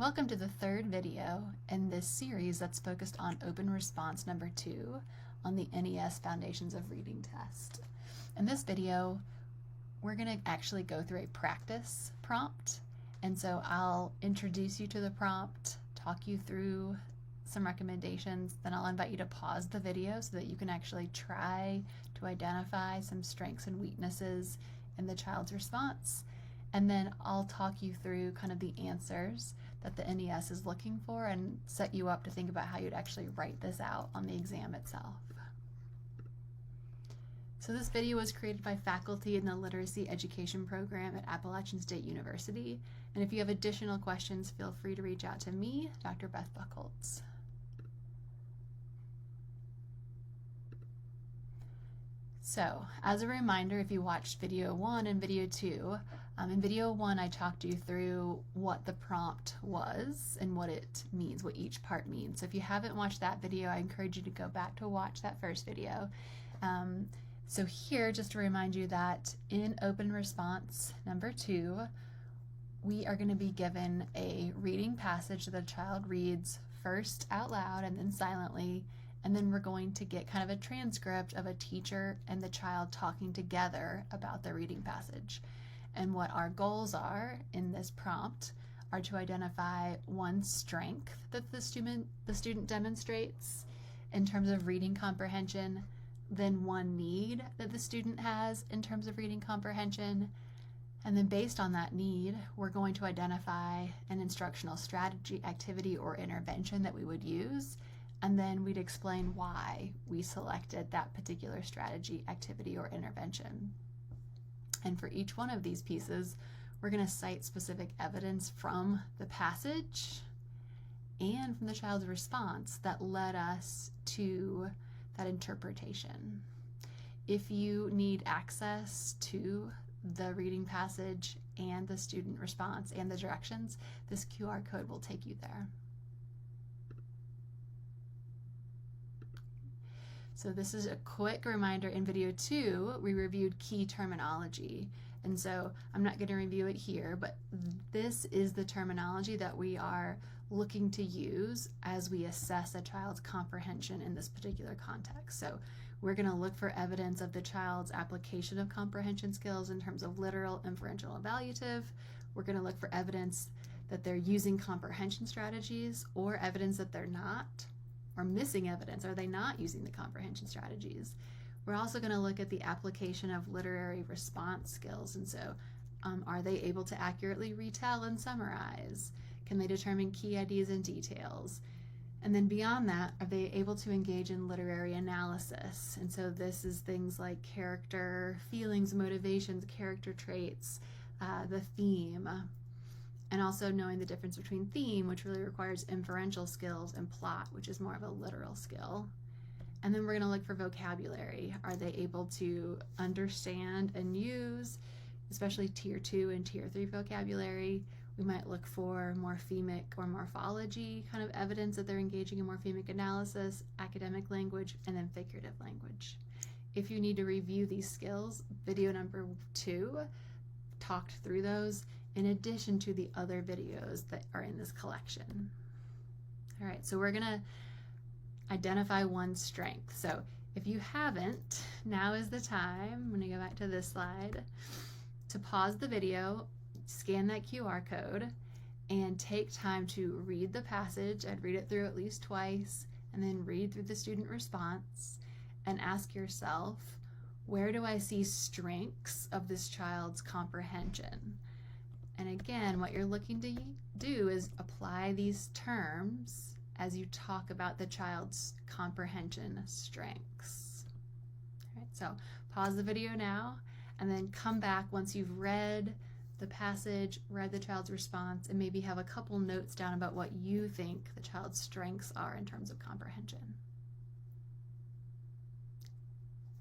Welcome to the third video in this series that's focused on open response number 2 on the NES Foundations of Reading test. In this video, we're going to actually go through a practice prompt, and so I'll introduce you to the prompt, talk you through some recommendations, then I'll invite you to pause the video so that you can actually try to identify some strengths and weaknesses in the child's response, and then I'll talk you through kind of the answers that the NES is looking for and set you up to think about how you'd actually write this out on the exam itself. So this video was created by faculty in the Literacy Education Program at Appalachian State University, and if you have additional questions, feel free to reach out to me, Dr. Beth Buchholz. So, as a reminder, if you watched video 1 and video 2, in video 1 I talked you through what the prompt was and what it means, what each part means. So if you haven't watched that video, I encourage you to go back to watch that first video. So here, just to remind you that in open response number 2, we are going to be given a reading passage that the child reads first out loud and then silently, and then we're going to get kind of a transcript of a teacher and the child talking together about the reading passage. And what our goals are in this prompt are to identify one strength that the student demonstrates in terms of reading comprehension, then one need that the student has in terms of reading comprehension, and then based on that need, we're going to identify an instructional strategy, activity, or intervention that we would use, and then we'd explain why we selected that particular strategy, activity, or intervention. And for each one of these pieces, we're going to cite specific evidence from the passage and from the child's response that led us to that interpretation. If you need access to the reading passage and the student response and the directions, this QR code will take you there. So this is a quick reminder. In video 2, we reviewed key terminology. And so I'm not going to review it here, but this is the terminology that we are looking to use as we assess a child's comprehension in this particular context. So we're going to look for evidence of the child's application of comprehension skills in terms of literal, inferential, and evaluative. We're going to look for evidence that they're using comprehension strategies or evidence that they're not, or missing evidence. Are they not using the comprehension strategies? We're also going to look at the application of literary response skills. And so are they able to accurately retell and summarize? Can they determine key ideas and details? And then beyond that, are they able to engage in literary analysis? And so this is things like character, feelings, motivations, character traits, the theme, and also knowing the difference between theme, which really requires inferential skills, and plot, which is more of a literal skill. And then we're going to look for vocabulary. Are they able to understand and use, especially tier 2 and tier 3 vocabulary? We might look for morphemic or morphology kind of evidence that they're engaging in morphemic analysis, academic language, and then figurative language. If you need to review these skills, video number 2 talked through those in addition to the other videos that are in this collection. All right, so we're gonna identify one strength. So if you haven't, now is the time, I'm gonna go back to this slide, to pause the video, scan that QR code, and take time to read the passage. I'd read it through at least twice, and then read through the student response, and ask yourself, where do I see strengths of this child's comprehension? And again, what you're looking to do is apply these terms as you talk about the child's comprehension strengths. All right, so pause the video now, and then come back once you've read the passage, read the child's response, and maybe have a couple notes down about what you think the child's strengths are in terms of comprehension.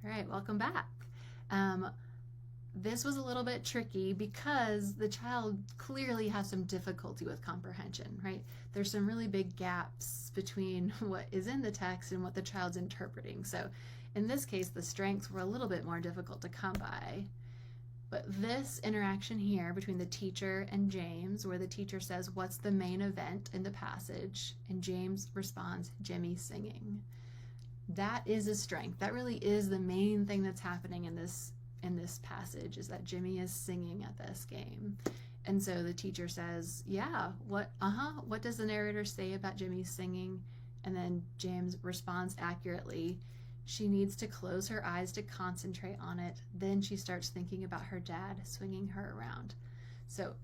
All right, welcome back. This was a little bit tricky because the child clearly has some difficulty with comprehension, right? There's some really big gaps between what is in the text and what the child's interpreting. So in this case, the strengths were a little bit more difficult to come by. But this interaction here between the teacher and James, where the teacher says, "What's the main event in the passage?" and James responds, "Jimmy singing." That is a strength. That really is the main thing that's happening in this passage, is that Jimmy is singing at this game. And so the teacher says, "Yeah, what does the narrator say about Jimmy singing?" And then James responds accurately, "She needs to close her eyes to concentrate on it. Then she starts thinking about her dad swinging her around." So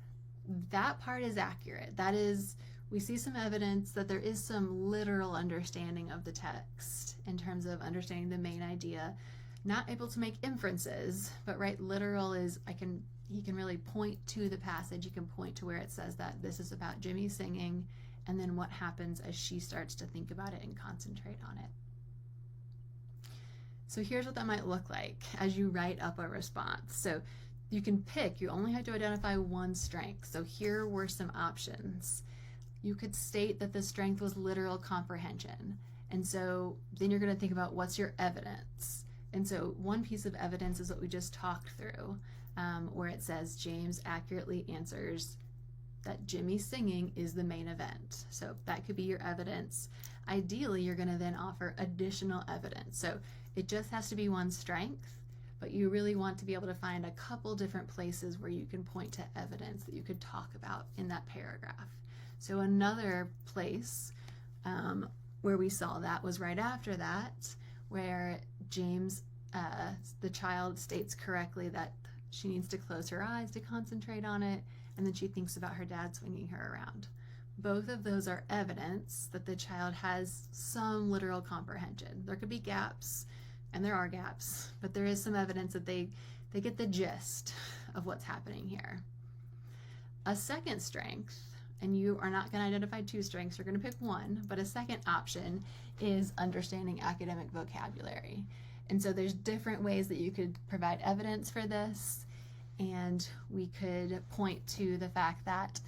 that part is accurate. That is, we see some evidence that there is some literal understanding of the text in terms of understanding the main idea. Not able to make inferences, but right, literal is, he can really point to the passage. He can point to where it says that this is about Jimmy singing, and then what happens as she starts to think about it and concentrate on it. So here's what that might look like as you write up a response. So you can pick, you only have to identify one strength. So here were some options. You could state that the strength was literal comprehension. And so then you're going to think about, what's your evidence? And so one piece of evidence is what we just talked through, where it says James accurately answers that Jimmy singing is the main event. So that could be your evidence. Ideally, you're going to then offer additional evidence. So it just has to be one strength, but you really want to be able to find a couple different places where you can point to evidence that you could talk about in that paragraph. So another place where we saw that was right after that, where James, the child, states correctly that she needs to close her eyes to concentrate on it, and then she thinks about her dad swinging her around. Both of those are evidence that the child has some literal comprehension. There could be gaps, and there are gaps, but there is some evidence that they get the gist of what's happening here. A second strength, and you are not going to identify two strengths, you're going to pick one, but a second option is understanding academic vocabulary. And so there's different ways that you could provide evidence for this, and we could point to the fact that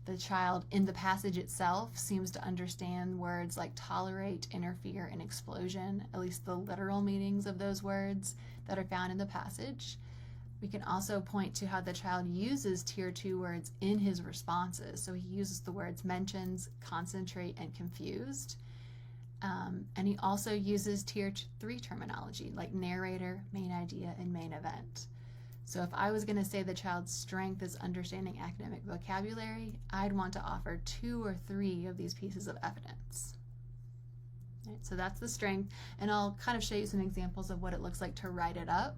the child in the passage itself seems to understand words like tolerate, interfere, and explosion, at least the literal meanings of those words that are found in the passage. We can also point to how the child uses tier 2 words in his responses. So he uses the words mentions, concentrate, and confused. And he also uses tier 3 terminology like narrator, main idea, and main event. So if I was going to say the child's strength is understanding academic vocabulary, I'd want to offer 2 or 3 of these pieces of evidence. Right, so that's the strength, and I'll kind of show you some examples of what it looks like to write it up.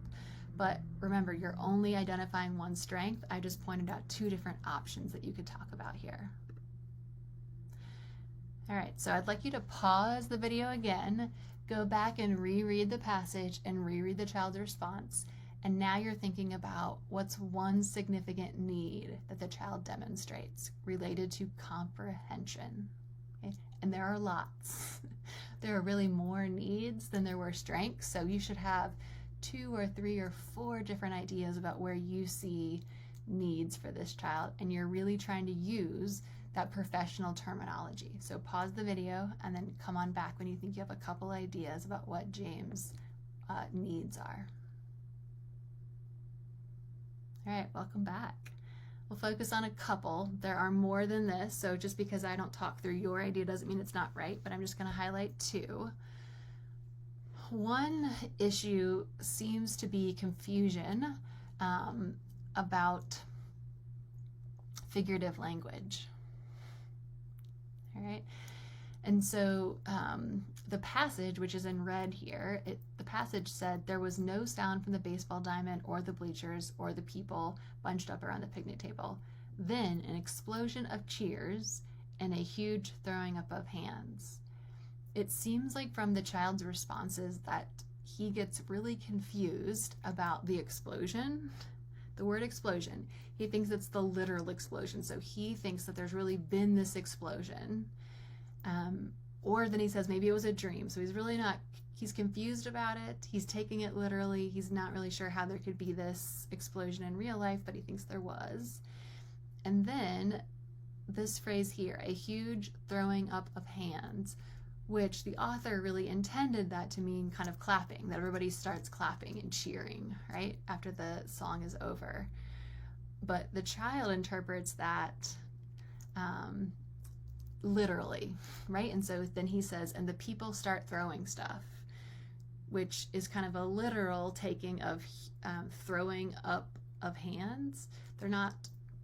But remember, you're only identifying one strength. I just pointed out 2 different options that you could talk about here. All right, so I'd like you to pause the video again, go back and reread the passage and reread the child's response. And now you're thinking about what's one significant need that the child demonstrates related to comprehension. Okay? And there are lots. There are really more needs than there were strengths, so you should have 2 or 3 or 4 different ideas about where you see needs for this child, and you're really trying to use that professional terminology. So pause the video and then come on back when you think you have a couple ideas about what James' needs are. All right, welcome back. We'll focus on a couple. There are more than this, so just because I don't talk through your idea doesn't mean it's not right, but I'm just going to highlight 2. One issue seems to be confusion about figurative language. All right, and so the passage, which is in red here, the passage said there was no sound from the baseball diamond or the bleachers or the people bunched up around the picnic table. Then an explosion of cheers and a huge throwing up of hands. It seems like from the child's responses that he gets really confused about the explosion, the word explosion. He thinks it's the literal explosion, so he thinks that there's really been this explosion. Or then he says maybe it was a dream, so he's really not, he's confused about it, he's taking it literally, he's not really sure how there could be this explosion in real life, but he thinks there was. And then this phrase here, a huge throwing up of hands. which the author really intended that to mean kind of clapping, that everybody starts clapping and cheering, right, after the song is over. But the child interprets that literally, right? And so then he says, and the people start throwing stuff, which is kind of a literal taking of throwing up of hands. They're not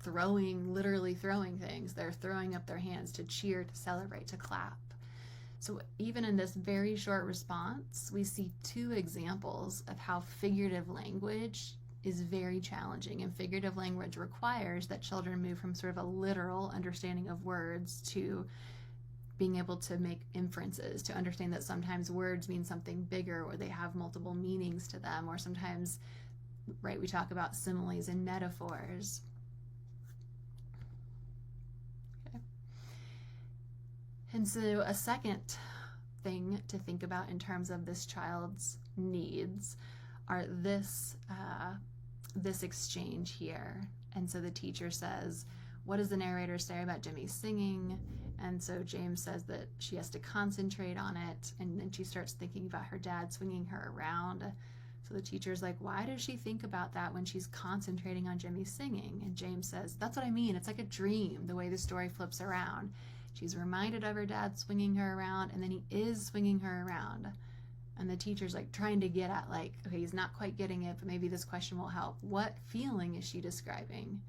literally throwing things. They're throwing up their hands to cheer, to celebrate, to clap. So even in this very short response, we see two examples of how figurative language is very challenging, and figurative language requires that children move from sort of a literal understanding of words to being able to make inferences, to understand that sometimes words mean something bigger, or they have multiple meanings to them, or sometimes, right, we talk about similes and metaphors. Okay. And so a second thing to think about in terms of this child's needs are this exchange here. And so the teacher says, what does the narrator say about Jimmy singing? And so James says that she has to concentrate on it, and then she starts thinking about her dad swinging her around. So the teacher's like, why does she think about that when she's concentrating on Jimmy singing? And James says, that's what I mean. It's like a dream, the way the story flips around. She's reminded of her dad swinging her around, and then he is swinging her around. And the teacher's like trying to get at, like, okay, he's not quite getting it, but maybe this question will help. What feeling is she describing?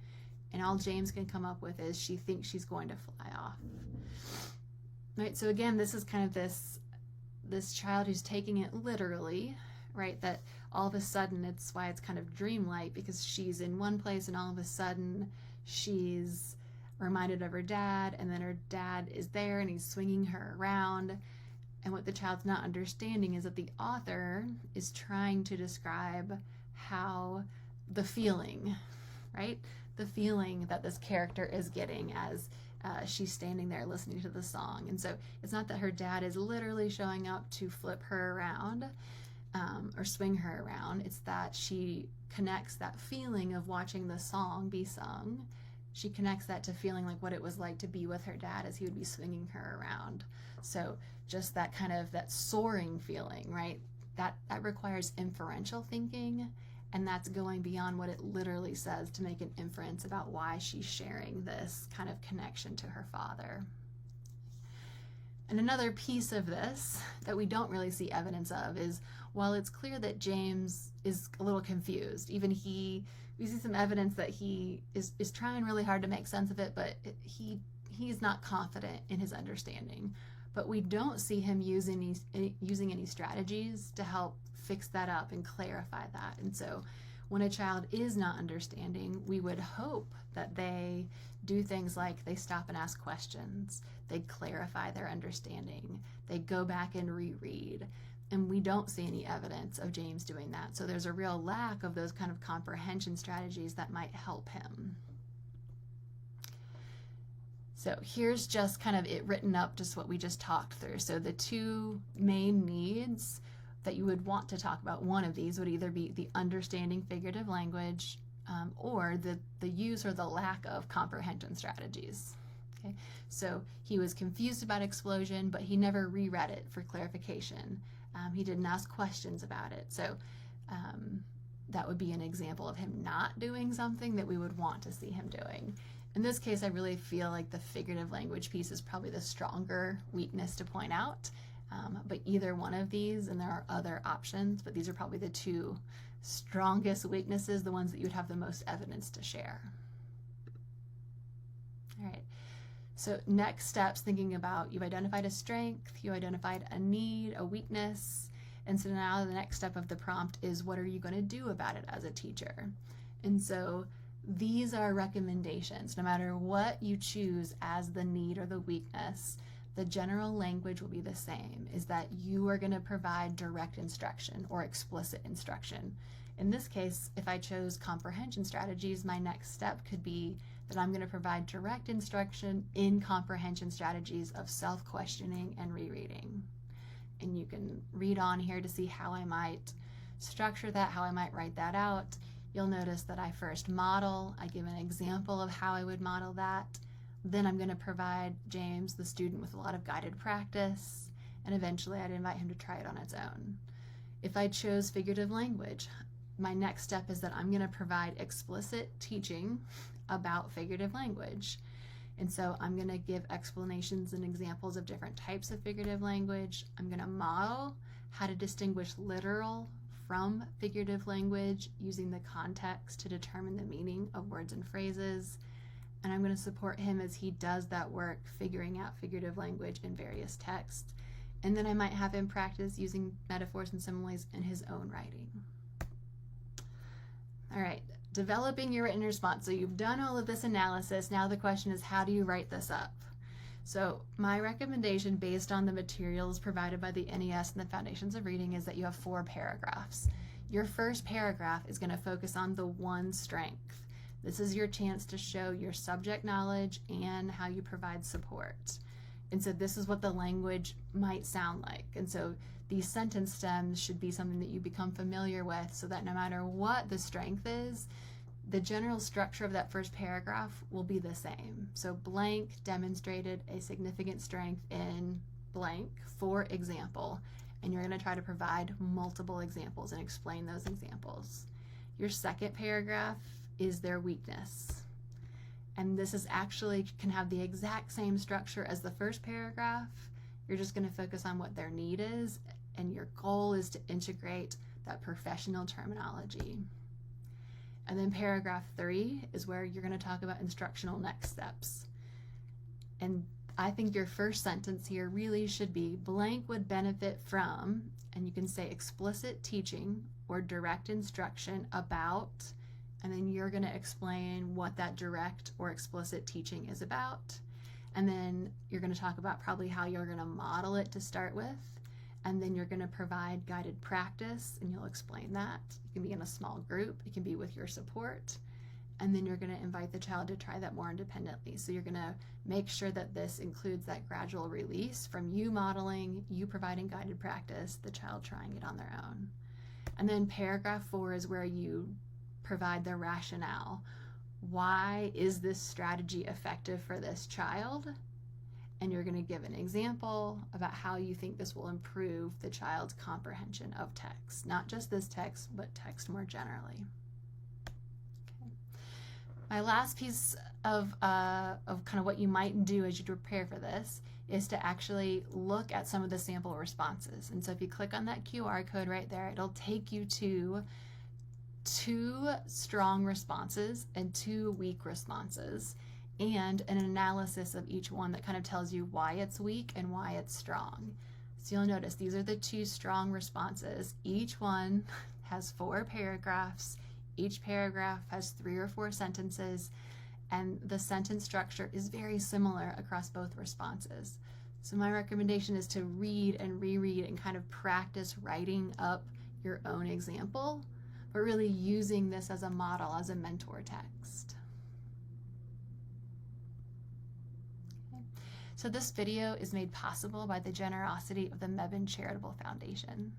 And all James can come up with is she thinks she's going to fly off. Right, so again, this is kind of this child who's taking it literally, right? That all of a sudden, it's why it's kind of dreamlike, because she's in one place and all of a sudden she's reminded of her dad, and then her dad is there and he's swinging her around. And what the child's not understanding is that the author is trying to describe how the feeling, right? The feeling that this character is getting as she's standing there listening to the song. And so it's not that her dad is literally showing up to flip her around or swing her around. It's that she connects that feeling of watching the song be sung. She connects that to feeling like what it was like to be with her dad as he would be swinging her around. So just that kind of that soaring feeling, right? That requires inferential thinking, and that's going beyond what it literally says to make an inference about why she's sharing this kind of connection to her father. And another piece of this that we don't really see evidence of is, while it's clear that James is a little confused, even we see some evidence that he is trying really hard to make sense of it, but he's not confident in his understanding. But we don't see him using any strategies to help fix that up and clarify that. And so when a child is not understanding, we would hope that they do things like they stop and ask questions, they clarify their understanding, they go back and reread. And we don't see any evidence of James doing that. So there's a real lack of those kind of comprehension strategies that might help him. So here's just kind of it written up, just what we just talked through. So the two main needs that you would want to talk about, one of these would either be the understanding figurative language or the use or the lack of comprehension strategies. Okay, so he was confused about explosion, but he never reread it for clarification. He didn't ask questions about it. So that would be an example of him not doing something that we would want to see him doing. In this case, I really feel like the figurative language piece is probably the stronger weakness to point out. But either one of these, and there are other options, but these are probably the two strongest weaknesses, the ones that you'd have the most evidence to share. All right. So next steps, thinking about, you've identified a strength, you identified a need, a weakness, and so now the next step of the prompt is, what are you going to do about it as a teacher? And so these are recommendations. No matter what you choose as the need or the weakness, the general language will be the same, is that you are going to provide direct instruction or explicit instruction. In this case, if I chose comprehension strategies, my next step could be that I'm going to provide direct instruction in comprehension strategies of self-questioning and rereading. And you can read on here to see how I might structure that, how I might write that out. You'll notice that I first model, I give an example of how I would model that. Then I'm going to provide James, the student, with a lot of guided practice. and eventually I'd invite him to try it on its own. If I chose figurative language, my next step is that I'm going to provide explicit teaching about figurative language. And so I'm going to give explanations and examples of different types of figurative language. I'm going to model how to distinguish literal from figurative language using the context to determine the meaning of words and phrases. And I'm going to support him as he does that work, figuring out figurative language in various texts. And then I might have him practice using metaphors and similes in his own writing. All right, developing your written response. So you've done all of this analysis. Now the question is, how do you write this up? So my recommendation based on the materials provided by the NES and the Foundations of Reading is that you have 4 paragraphs. Your first paragraph is going to focus on the one strength. This is your chance to show your subject knowledge and how you provide support. And so this is what the language might sound like. And so these sentence stems should be something that you become familiar with so that no matter what the strength is, the general structure of that first paragraph will be the same. So blank demonstrated a significant strength in blank, for example, and you're going to try to provide multiple examples and explain those examples. Your second paragraph is their weakness. And this is actually can have the exact same structure as the first paragraph. You're just going to focus on what their need is, and your goal is to integrate that professional terminology. And then paragraph 3 is where you're going to talk about instructional next steps. And I think your first sentence here really should be blank would benefit from, and you can say explicit teaching or direct instruction about, and then you're going to explain what that direct or explicit teaching is about. And then you're going to talk about probably how you're going to model it to start with. And then you're going to provide guided practice, and you'll explain that. It can be in a small group. It can be with your support. And then you're going to invite the child to try that more independently. So you're going to make sure that this includes that gradual release from you modeling, you providing guided practice, the child trying it on their own. And then paragraph 4 is where you provide the rationale. Why is this strategy effective for this child? And you're going to give an example about how you think this will improve the child's comprehension of text, not just this text, but text more generally. Okay. My last piece of kind of what you might do as you prepare for this is to actually look at some of the sample responses. And so if you click on that QR code right there, it'll take you to 2 strong responses and 2 weak responses, and an analysis of each one that kind of tells you why it's weak and why it's strong. So you'll notice these are the 2 strong responses. Each one has 4 paragraphs. Each paragraph has 3 or 4 sentences, and the sentence structure is very similar across both responses. So my recommendation is to read and reread and kind of practice writing up your own example, but really using this as a model, as a mentor text. So this video is made possible by the generosity of the Mebane Charitable Foundation.